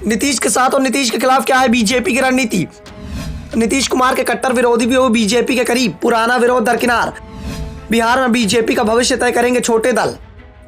नीतीश के साथ और नीतीश के खिलाफ क्या है बीजेपी की रणनीति। नीतीश कुमार के कट्टर विरोधी भी हो बीजेपी के करीब, पुराना विरोध दरकिनार। बिहार में बीजेपी का भविष्य तय करेंगे छोटे दल।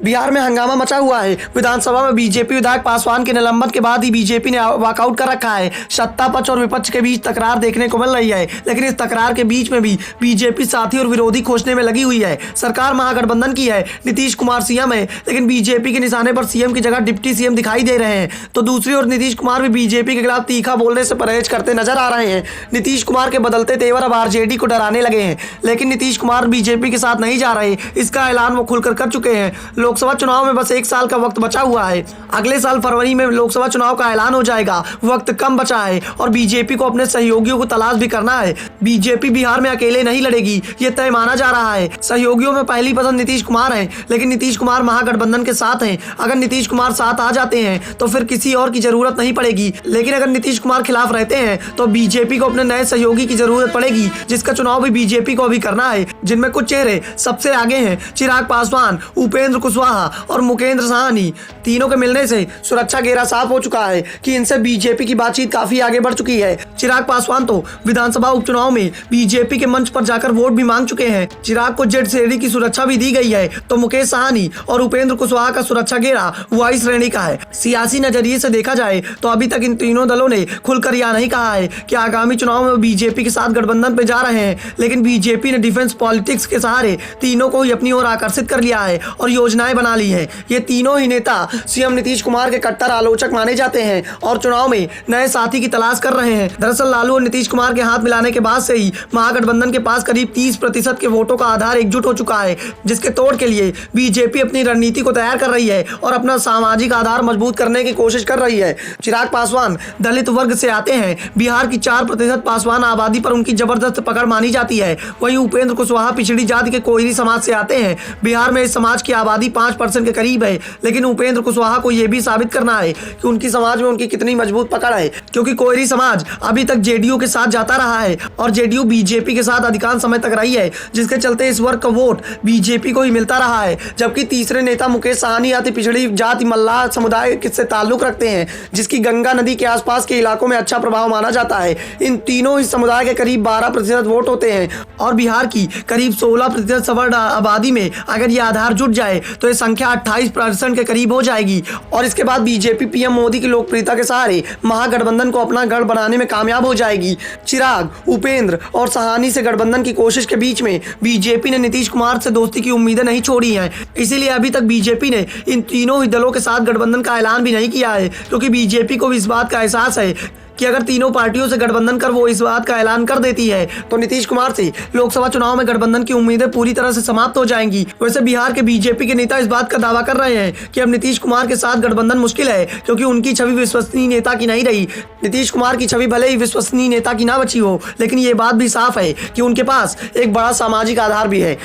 बिहार में हंगामा मचा हुआ है। विधानसभा में बीजेपी विधायक पासवान के निलंबन के बाद ही बीजेपी ने वॉकआउट कर रखा है। सत्ता पक्ष और विपक्ष के बीच तकरार देखने को मिल रही है, लेकिन इस तकरार के बीच में भी बीजेपी साथी और विरोधी खोजने में लगी हुई है। सरकार महागठबंधन की है, नीतीश कुमार सीएम है, लेकिन बीजेपी के निशाने पर सीएम की जगह डिप्टी सीएम दिखाई दे रहे हैं। तो दूसरी ओर नीतीश कुमार भी बीजेपी के खिलाफ तीखा बोलने से परहेज करते नजर आ रहे हैं। नीतीश कुमार के बदलते तेवर अब आरजेडी को डराने लगे हैं, लेकिन नीतीश कुमार बीजेपी के साथ नहीं जा रहे। इसका ऐलान वो खुलकर कर चुके हैं। लोकसभा चुनाव में बस 1 साल का वक्त बचा हुआ है। अगले साल फरवरी में लोकसभा चुनाव का ऐलान हो जाएगा। वक्त कम बचा है और बीजेपी को अपने सहयोगियों को तलाश भी करना है। बीजेपी बिहार में अकेले नहीं लड़ेगी, ये तय माना जा रहा है। सहयोगियों में पहली पसंद नीतीश कुमार है, लेकिन नीतीश कुमार महागठबंधन के साथ हैं। अगर नीतीश कुमार साथ आ जाते हैं तो फिर किसी और की जरूरत नहीं पड़ेगी, लेकिन अगर नीतीश कुमार खिलाफ रहते हैं तो बीजेपी को अपने नए सहयोगी की जरूरत पड़ेगी, जिसका चुनाव भी बीजेपी को अभी करना है। जिनमें कुछ चेहरे सबसे आगे हैं, चिराग पासवान, उपेंद्र कुशवाहा और मुकेंद्र साहनी। तीनों के मिलने से सुरक्षा घेरा साफ हो चुका है कि इनसे बीजेपी की बातचीत काफी आगे बढ़ चुकी है। चिराग पासवान तो विधानसभा उपचुनाव में बीजेपी के मंच पर जाकर वोट भी मांग चुके हैं। चिराग को जेड श्रेणी की सुरक्षा भी दी गई है, तो मुकेश साहनी और उपेंद्र कुशवाहा का सुरक्षा घेरा वाई श्रेणी का है। सियासी नजरिए से देखा जाए तो अभी तक इन तीनों दलों ने खुलकर यह नहीं कहा है कि आगामी चुनाव में बीजेपी के साथ गठबंधन पे जा रहे हैं, लेकिन बीजेपी ने डिफेंस पॉलिटिक्स के सहारे तीनों को ही अपनी ओर आकर्षित कर लिया है और योजनाएं बना ली है। ये तीनों ही नेता सीएम नीतीश कुमार के कट्टर आलोचक माने जाते हैं और चुनाव में नए साथी की तलाश कर रहे हैं। दरअसल लालू और नीतीश कुमार के हाथ मिलाने के बाद से ही महागठबंधन के पास करीब 30% के वोटों का आधार एकजुट हो चुका है, जिसके तोड़ के लिए बीजेपी अपनी रणनीति को तैयार कर रही है और अपना सामाजिक आधार मजबूत करने की कोशिश कर रही है। चिराग पासवान दलित वर्ग से आते हैं। बिहार की 4% पासवान आबादी पर उनकी जबरदस्त पकड़ मानी जाती है। वहीं उपेंद्र कुशवाहा पिछड़ी जाति के कोयरी समाज से आते हैं। बिहार में इस समाज की आबादी 5% के करीब है, लेकिन उपेंद्र कुशवाहा को यह भी साबित करना है कि उनकी समाज में उनकी कितनी मजबूत पकड़ है, क्योंकि कोयरी समाज अभी तक जेडीयू के साथ जाता रहा है और जेडीयू बीजेपी के साथ अधिकांश समय तक रही है, जिसके चलते इस वर्ग का वोट बीजेपी को ही मिलता रहा है। जबकि तीसरे नेता मुकेश साहनी आती पिछड़ी जाति मल्लाह समुदाय से ताल्लुक रखते हैं, जिसकी गंगा नदी के आसपास के इलाकों में अच्छा प्रभाव माना जाता है। इन तीनों इस समुदाय के करीब 12% वोट होते हैं और बिहार की करीब 16% सवर्ण आबादी में अगर यह आधार जुट जाए तो यह संख्या 28% के करीब हो जाएगी और इसके बाद बीजेपी पीएम मोदी की लोकप्रियता के सहारे महागठबंधन को अपना गढ़ बनाने में कामयाब हो जाएगी। चिराग, उपेंद्र और साहनी से गठबंधन की कोशिश के बीच में बीजेपी ने नीतीश कुमार से दोस्ती की उम्मीदें नहीं छोड़ी हैं। इसीलिए अभी तक बीजेपी ने इन तीनों ही दलों के साथ गठबंधन का ऐलान भी नहीं किया है, क्योंकि बीजेपी को भी इस बात का एहसास है कि अगर तीनों पार्टियों से गठबंधन कर वो इस बात का ऐलान कर देती है तो नीतीश कुमार से लोकसभा चुनाव में गठबंधन की उम्मीदें पूरी तरह से समाप्त हो जाएंगी। वैसे बिहार के बीजेपी के नेता इस बात का दावा कर रहे हैं कि अब नीतीश कुमार के साथ गठबंधन मुश्किल है, क्योंकि उनकी छवि विश्वसनीय नेता की नहीं रही। नीतीश कुमार की छवि भले ही विश्वसनीय नेता की ना बची हो, लेकिन ये बात भी साफ है कि उनके पास एक बड़ा सामाजिक आधार भी है।